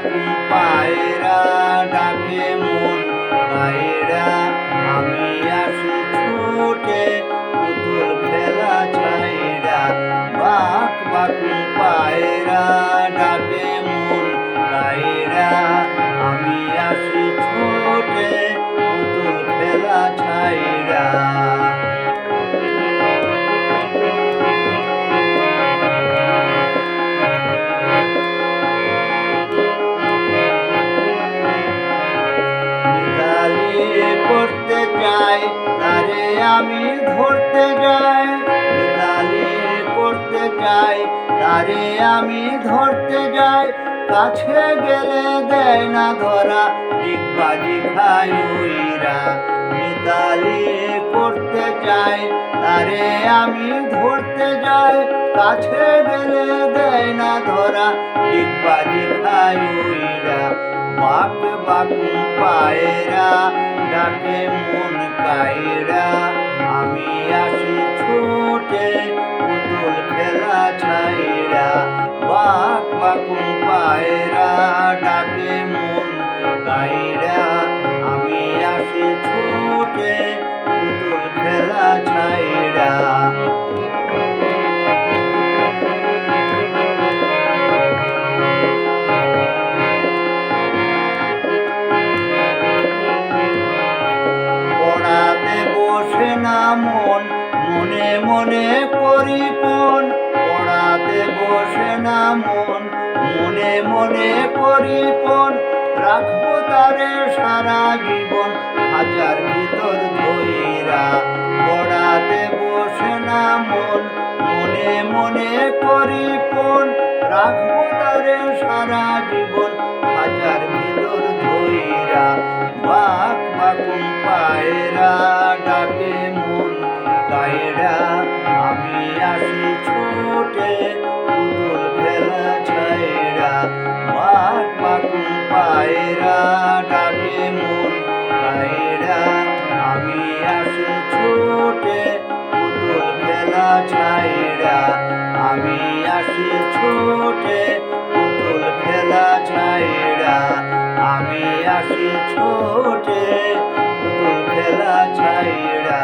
বাকুম পায়রা ডাকে মন গায়রা আমি আসি ছুটে পুতুল খেলা ছাইরা বাকুম পায়রা ডাকে মন গায়রা আমি আসি ছুটে পুতুল খেলা ছাইরা। করতে যাই তারে আমি ধরতে যাই মিতালি করতে যাই তারে আমি ধরতে যাই কাছে গেলে দেয় না ধরা ডিগবাজি খাই উইরা মিতালি করতে যাই তারে আমি ধরতে যাই কাছে গেলে দেয় না ধরা ডিগবাজি খাই উইরা বাকুম পায়রা ডাকে মন কায়রা আমি আসি ছুটে পুতুল খেলা ছাইরা বাকুম পায়রা ডাকে মন কায়রা আমি আসি ছুটে পুতুল খেলা ছাইরা। মন মনে মনে করি পণ পড়াতে বসে না মন মনে মনে করি পণ রাখবো তারে সারা জীবন হাজার ভিতর ধইরা পড়াতে বসে না মন মনে মনে করি পণ রাখবো তারে সারা জীবন হাজার ভিতর ধইরা বাকুম পায়রা ডাকে মন গায়রা আমি আসি ছুটে পুতুল খেলা ছাইরা বাকুম পায়রা ডাকে মন গায়রা আমি আসি ছুটে পুতুল খেলা ছাইরা আমি আসি ছুটে পুতুল খেলা ছাইরা আমি আসি ছুটে পুতুল খেলা ছাইরা।